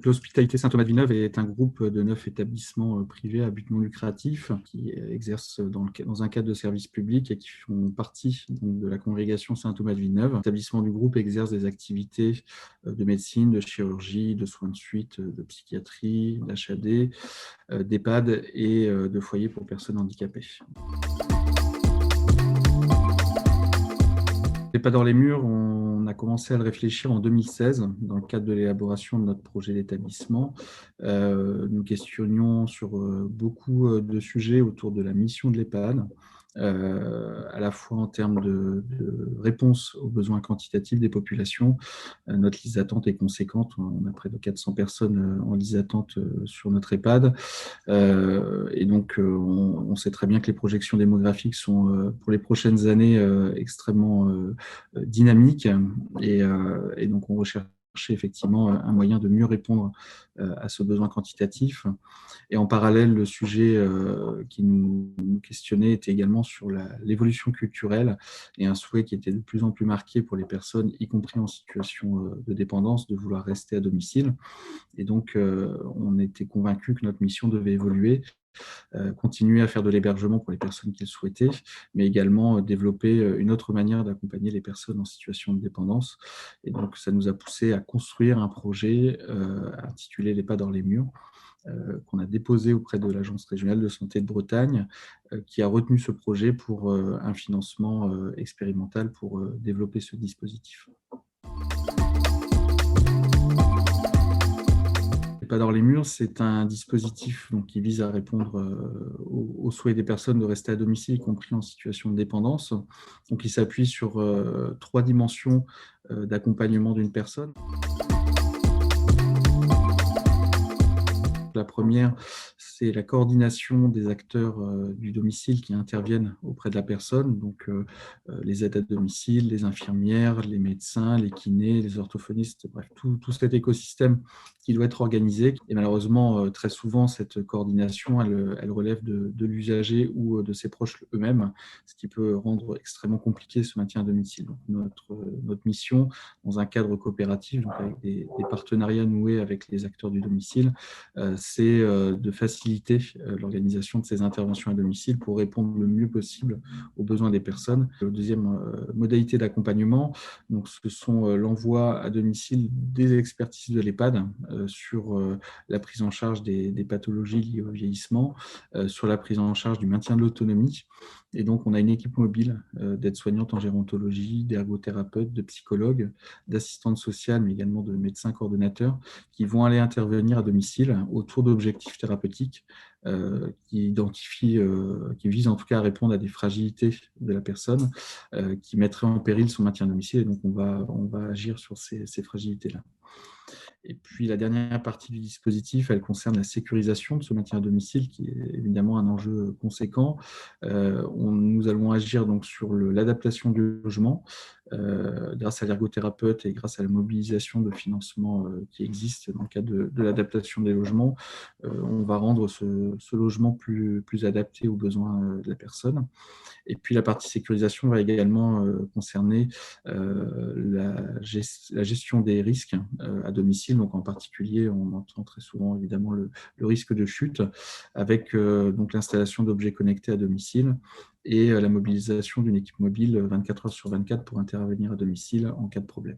Donc, l'Hospitalité Saint-Thomas-de-Villeneuve est un groupe de 9 établissements privés à but non lucratif qui exercent dans un cadre de service public et qui font partie donc, de la congrégation Saint-Thomas-de-Villeneuve. L'établissement du groupe exerce des activités de médecine, de chirurgie, de soins de suite, de psychiatrie, d'HAD, d'EHPAD et de foyers pour personnes handicapées. L'EHPAD hors les murs, on a commencé à le réfléchir en 2016 dans le cadre de l'élaboration de notre projet d'établissement. Nous questionnions sur beaucoup de sujets autour de la mission de l'EHPAD, à la fois en termes de réponse aux besoins quantitatifs des populations. Notre liste d'attente est conséquente, on a près de 400 personnes en liste d'attente sur notre EHPAD. Et donc, on sait très bien que les projections démographiques sont pour les prochaines années extrêmement dynamiques et donc on recherche effectivement un moyen de mieux répondre à ce besoin quantitatif. Et en parallèle, le sujet qui nous questionnait était également sur l'évolution culturelle et un souhait qui était de plus en plus marqué pour les personnes, y compris en situation de dépendance, de vouloir rester à domicile. Et donc, on était convaincus que notre mission devait évoluer, continuer à faire de l'hébergement pour les personnes qui le souhaitaient, mais également développer une autre manière d'accompagner les personnes en situation de dépendance. Et donc, ça nous a poussé à construire un projet intitulé l'EHPAD hors les murs, qu'on a déposé auprès de l'Agence régionale de santé de Bretagne, qui a retenu ce projet pour un financement expérimental pour développer ce dispositif. L'EHPAD hors les murs, c'est un dispositif donc, qui vise à répondre aux souhaits des personnes de rester à domicile, y compris en situation de dépendance. Donc, il s'appuie sur 3 dimensions d'accompagnement d'une personne. La première, c'est la coordination des acteurs du domicile qui interviennent auprès de la personne, donc les aides à domicile, les infirmières, les médecins, les kinés, les orthophonistes, bref, tout cet écosystème qui doit être organisé. Et malheureusement, très souvent, cette coordination, elle relève de l'usager ou de ses proches eux-mêmes, ce qui peut rendre extrêmement compliqué ce maintien à domicile. Donc, notre mission, dans un cadre coopératif, donc avec des partenariats noués avec les acteurs du domicile, c'est de faciliter l'organisation de ces interventions à domicile pour répondre le mieux possible aux besoins des personnes. La deuxième modalité d'accompagnement, donc, ce sont l'envoi à domicile des expertises de l'EHPAD sur la prise en charge des pathologies liées au vieillissement, sur la prise en charge du maintien de l'autonomie. Et donc, on a une équipe mobile d'aides-soignantes en gérontologie, d'ergothérapeutes, de psychologues, d'assistantes sociales, mais également de médecins coordonnateurs qui vont aller intervenir à domicile autour d'objectifs thérapeutiques qui visent en tout cas à répondre à des fragilités de la personne qui mettraient en péril son maintien à domicile. Et donc, on va agir sur ces fragilités-là. Et puis, la dernière partie du dispositif, elle concerne la sécurisation de ce maintien à domicile, qui est évidemment un enjeu conséquent. Nous allons agir donc sur l'adaptation du logement grâce à l'ergothérapeute et grâce à la mobilisation de financement qui existe dans le cadre de l'adaptation des logements. On va rendre ce logement plus adapté aux besoins de la personne. Et puis, la partie sécurisation va également concerner la gestion des risques à domicile. Donc, en particulier, on entend très souvent évidemment le risque de chute avec donc l'installation d'objets connectés à domicile et la mobilisation d'une équipe mobile 24 heures sur 24 pour intervenir à domicile en cas de problème.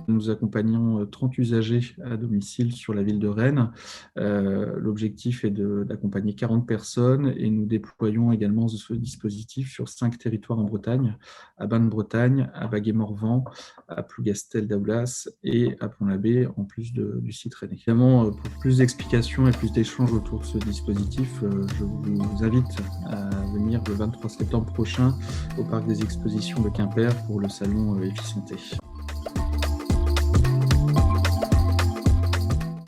Nous accompagnons 30 usagers à domicile sur la ville de Rennes. L'objectif est d'accompagner 40 personnes et nous déployons également ce dispositif sur 5 territoires en Bretagne, à Bain-de-Bretagne, à Baguet-Morvan, à Plougastel-Daoulas et à Pont-l'Abbé, en plus du site rennais. Évidemment, pour plus d'explications et plus d'échanges autour de ce dispositif, je vous invite à venir le 23 septembre prochain au Parc des Expositions de Quimper pour le salon EFI Santé.